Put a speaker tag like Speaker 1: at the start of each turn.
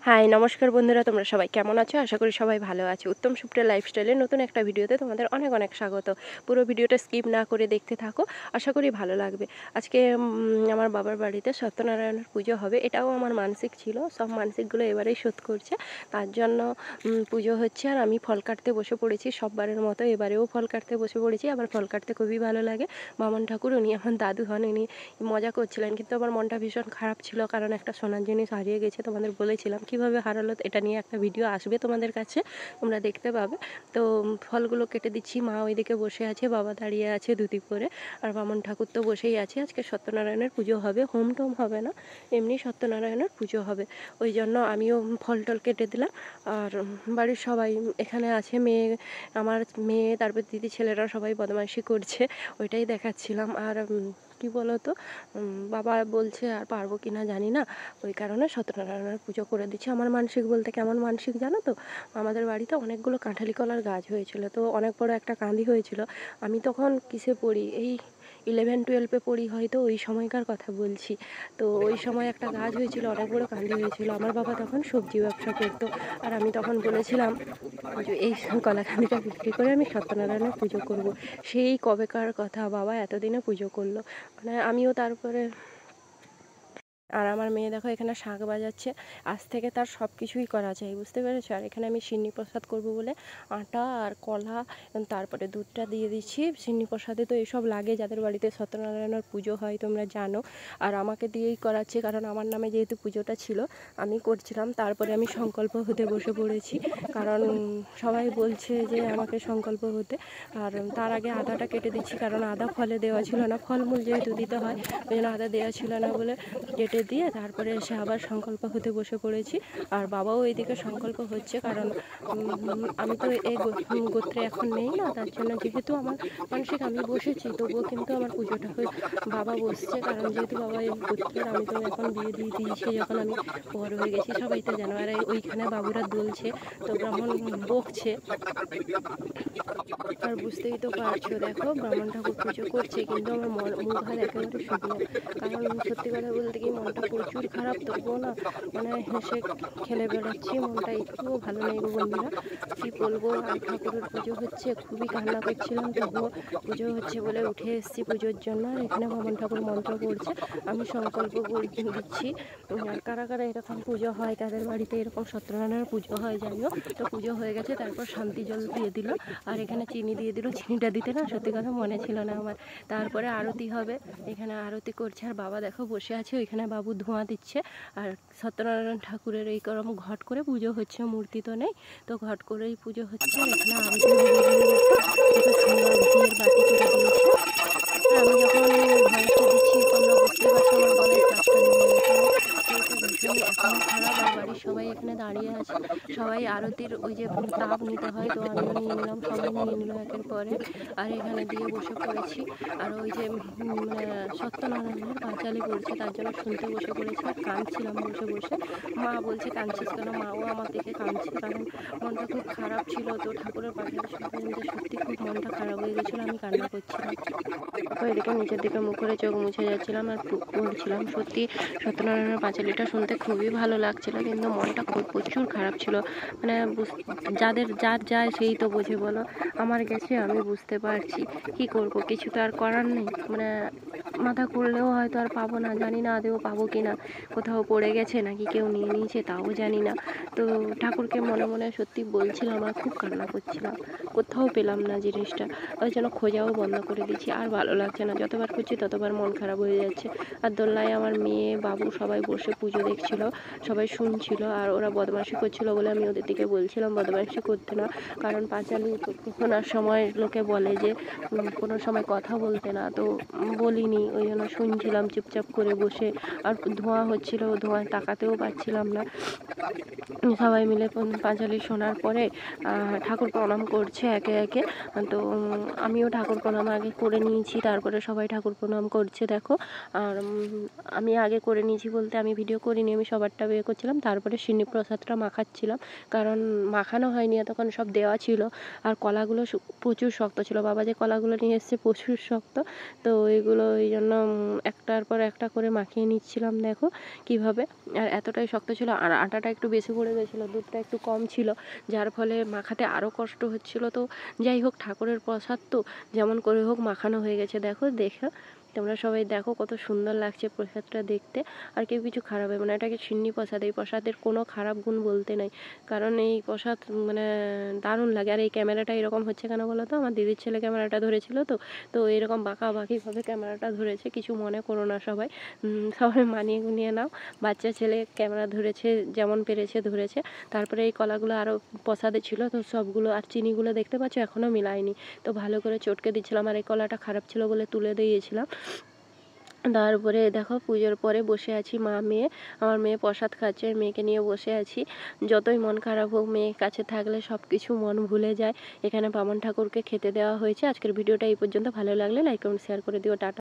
Speaker 1: High নমস্কার বন্ধুরা, তোমরা সবাই কেমন আছো? আশা করি সবাই ভালো আছো। উত্তম সুপ্রিয়া লাইফস্টাইলের নতুন একটা ভিডিওতে তোমাদের অনেক অনেক স্বাগত। পুরো ভিডিওটা স্কিপ না করে দেখতে থাকো, আশা করি ভালো লাগবে। আজকে আমার বাবার বাড়িতে সত্যনারায়ণের পুজো হবে। এটাও আমার মানসিক ছিল, সব মানসিকগুলো এবারেই শোধ করছে, তার জন্য পুজো হচ্ছে। আর আমি ফল কাটতে বসে পড়েছি সববারের মতো, এবারেও ফল কাটতে বসে পড়েছি। আবার ফল কাটতে খুবই ভালো লাগে। বামন ঠাকুর উনি আমার দাদু হন, উনি মজা করছিলেন, কিন্তু আমার মনটা ভীষণ খারাপ ছিল, কারণ একটা সোনার জিনিস হারিয়ে গেছে। তোমাদের বলেছিলাম কীভাবে হারালো, এটা নিয়ে একটা ভিডিও আসবে তোমাদের কাছে, তোমরা দেখতে পাবে। তো ফলগুলো কেটে দিচ্ছি, মা ওইদিকে বসে আছে, বাবা দাঁড়িয়ে আছে ধুতি পরে, আর বামন ঠাকুর তো বসেই আছে। আজকে সত্যনারায়ণের পুজো হবে, হোম টোম হবে না, এমনি সত্যনারায়ণের পুজো হবে। ওই জন্য আমিও ফল টল কেটে দিলাম। আর বাড়ির সবাই এখানে আছে, আমার মেয়ে, তারপর দিদি, ছেলেরা সবাই বদমাইশি করছে, ওইটাই দেখাচ্ছিলাম। আর কি বলো তো, বাবা বলছে আর পারবো কি না জানি না, ওই কারণে সত্যনারায়ণের পুজো করে দিচ্ছি। আমার মানসিক বলতে কেমন মানসিক জানো তো, আমাদের বাড়িতে অনেকগুলো কাঁঠালি কলার গাছ হয়েছিল, তো অনেক বড় একটা কাঁদি হয়েছিল। আমি তখন কিসে পড়ি, এই 11-12 পড়ি হয়তো, ওই সময়কার কথা বলছি। তো ওই সময় একটা গাছ হয়েছিল, অনেক বড় কাঁদি হয়েছিল। আমার বাবা তখন সবজি ব্যবসা করতো, আর আমি তখন বলেছিলাম যে এই কলা কাঁদিটা বিক্রি করে আমি সত্যনারায়ণের পুজো করব। সেই কবেকার কথা, বাবা এতদিনে পুজো করলো। মানে আমিও তারপরে, আর আমার মেয়ে দেখো এখানে শাঁখ বাজাচ্ছে। আজ থেকে তার সব কিছুই করা চাই, বুঝতে পেরেছো? আর এখানে আমি সিন্নি প্রসাদ করবো বলে আটা আর কলা, তারপরে দুধটা দিয়ে দিচ্ছি। সিন্নি প্রসাদে তো এসব লাগে, যাদের বাড়িতে সত্যনারায়ণের পুজো হয় তোমরা জানো। আর আমাকে দিয়েই করাচ্ছে, কারণ আমার নামে যেহেতু পুজোটা ছিল আমি করছিলাম। তারপরে আমি সংকল্প হতে বসে পড়েছি, কারণ সবাই বলছে যে আমাকে সংকল্প হতে। আর তার আগে আদাটা কেটে দিচ্ছি, কারণ আদা ফলে দেওয়া ছিল না, ফলমূল যেহেতু দিতে হয় ওই জন্য আদা দেওয়া ছিল না বলে কেটে দিয়ে তারপরে এসে আবার সংকল্প হতে বসে পড়েছি। আর বাবাও এইদিকে সংকল্প হচ্ছে, কারণ আমি তো এই গোত্রে এখন নেই না, তার জন্য যেহেতু আমার মানসিক আমি বসেছি, তবুও কিন্তু আমার পুজোটা বাবা বসছে, কারণ যেহেতু বাবা এই গোত্রের, আমি তো এখন বিয়ে দিয়ে দিয়েছি যখন আমি বড় হয়ে গেছি, সবাই তো জানো। আর ওইখানে বাবুরা দুলছে, তো ব্রাহ্মণ বকছে। আর বুঝতেই তো পারছো, দেখো ব্রাহ্মণ ঠাকুর পুজো করছে, কিন্তু আমার মুখ হাত একেবারে শুকনো, কারণ সত্যি কথা বলতে কি মনটা প্রচুর খারাপ। তবুও না মানে হেসে খেলে বেড়াচ্ছি, মনটা একটুও ভালো নেই গো বন্ধুরা, কী বলবো। আর ঠাকুরের পুজো হচ্ছে, খুবই কান্না করছিলাম, তবুও পুজো হচ্ছে বলে উঠে এসেছি পুজোর জন্য। আর এখানে বামন ঠাকুর মন্ত্র পড়ছে, আমি সংকল্প দিচ্ছি। আর কারা কারা এরকম পুজো হয়, তাদের বাড়িতে এরকম সত্যনারায়ণের পুজো হয় জানিও। তো পুজো হয়ে গেছে, তারপর শান্তি জল দিয়ে দিল, আর এখানে চিনি দিয়ে দিল। চিনিটা দিতে না সত্যি কথা মনে ছিল না আমার। তারপরে আরতি হবে, এখানে আরতি করছে, আর বাবা দেখো বসে আছে, ওইখানে বাবু ধোঁয়া দিচ্ছে। আর সত্যনারায়ণ ঠাকুরের এই করম ঘট করে পুজো হচ্ছে, মূর্তি তো নেই, তো ঘট করেই পুজো হচ্ছে। আর এখানে আরতি কত সুন্দর ঘিয়ের বাটি করে দিয়েছে। আর আমি যখন ভয়েসটা দিচ্ছি তোমরা বুঝতে পারছো আমার গলায় শ্বাসটা নেমে গেছে, ভীষণই এখন খারাপ। আর বাড়ির সবাই এখানে দাঁড়িয়ে আছে, সবাই আরতির ওই যে তাপ নিতে হয়, তো আমিও নিয়ে নিলাম, সবাই নিয়ে নিল একের পরে। আর এখানে দিয়ে বসে পড়েছি, আর ওই যে মানে সত্যনারায়ণের পাঁচালি পড়ছে, তার জন্য শুনতে বসে পড়েছি। আর কাঁদছিলাম বসে বসে, মা বলছে কাঁদছিস কেন, মাও আমার দেখে কাঁদছে, কারণ মনটা খুব খারাপ ছিল। তো ঠাকুরের পাঁচালি শুনতে সত্যি খুব মনটা খারাপ হয়ে গেছিলো, আমি কান্না করছিলাম। এদিকে নিচের দিকে মুখ করে চোখ মুছে যাচ্ছিলাম আর পড়ছিলাম। সত্যি সত্যনারায়ণের পাঁচালিটা শুনতে খুবই ভালো লাগছিল, কিন্তু মনটা খুব প্রচুর খারাপ ছিল। মানে যার যায় সেই তো বোঝে বলো, আমার গেছে আমি বুঝতে পারছি, কি করব, কিছু তো আর করার নেই। মানে মাথা খুললেও হয়তো আর পাবো না, জানি না আদেও পাবো কি না, কোথাও পড়ে গেছে নাকি কেউ নিয়ে নিয়েছে তাও জানি না। তো ঠাকুরকে মনে মনে সত্যি বলছিলাম, আর খুব কান্না করছিলাম, কোথাও পেলাম না জিনিসটা, ওই জন্য খোঁজাও বন্ধ করে দিচ্ছি। আর ভালো লাগছে না, যতবার খুঁজছি ততবার মন খারাপ হয়ে যাচ্ছে। আর দোলনায় আমার মেয়ে বাবু সবাই বসে পুজো দেখছিল, সবাই শুনছিল, আর ওরা বদমাইশি করছিল বলে আমি ওদের দিকে বলছিলাম বদমাইশি করতে না, কারণ পাঁচালি শোনার সময় লোকে বলে যে কোনো সময় কথা বলতে না, তো বলিনি, ওই জন্য শুনছিলাম চুপচাপ করে বসে। আর ধোঁয়া হচ্ছিল, ধোঁয়ায় তাকাতেও পাচ্ছিলাম না। সবাই মিলে পাঁচালি শোনার পরে ঠাকুর প্রণাম করছে একে একে, তো আমিও ঠাকুর প্রণাম আগে করে নিয়েছি, তারপরে সবাই ঠাকুর প্রণাম করছে দেখো। আর আমি আগে করে নিয়েছি বলতে আমি ভিডিও করিনি, নিয়ে আমি সবারটা বের করছিলাম, তারপরে সিন্নি প্রসাদটা মাখাচ্ছিলাম, কারণ মাখানো হয়নি, তখন সব দেওয়া ছিল। আর কলাগুলো প্রচুর শক্ত ছিল, বাবা যে কলাগুলো নিয়ে এসছে প্রচুর শক্ত, তো এগুলো এই জন্য একটার পর একটা করে মাখিয়ে নিচ্ছিলাম। দেখো কিভাবে, আর এতটাই শক্ত ছিল, আর আটাটা একটু বেশি পড়ে গেছিলো, দুধটা একটু কম ছিল, যার ফলে মাখাতে আরও কষ্ট হচ্ছিল। তো যাই হোক, ঠাকুরের প্রসাদ তো যেমন করে হোক মাখানো হয়ে গেছে। দেখো তোমরা সবাই দেখো কত সুন্দর লাগছে প্রসাদটা দেখতে। আর কেউ কিছু খারাপ হবে না, এটাকে সিন্নি প্রসাদ, এই প্রসাদের কোনো খারাপ গুণ বলতে নাই, কারণ এই প্রসাদ মানে দারুণ লাগে। আর এই ক্যামেরাটা এরকম হচ্ছে কেন বলো তো, আমার দিদির ছেলে ক্যামেরাটা ধরেছিল, তো এরকম বাঁকাবাঁকিভাবে ক্যামেরাটা ধরেছে, কিছু মনে করো না সবাই, সবাই মানিয়ে গুনিয়ে নাও। বাচ্চা ছেলে ক্যামেরা ধরেছে, যেমন পেরেছে ধরেছে। তারপরে এই কলাগুলো আরও প্রসাদে ছিল, তো সবগুলো আর চিনিগুলো দেখতে পাচ্ছ এখনও মিলাইনি, তো ভালো করে চটকে দিচ্ছিলাম। আর এই কলাটা খারাপ ছিল বলে তুলে দিয়েছিলাম। তারপরে দেখো পুজোর পরে বসে আছি মা মেয়ে, আমার মেয়ে প্রসাদ খাচ্ছে, মেয়েকে নিয়ে বসে আছি। যতই মন খারাপ হোক, মেয়ের কাছে থাকলে সব কিছু মন ভুলে যায়। এখানে বামন ঠাকুরকে খেতে দেওয়া হয়েছে। আজকের ভিডিওটা এই পর্যন্ত, ভালো লাগলে লাইক কমেন্ট শেয়ার করে দিও। টাটা।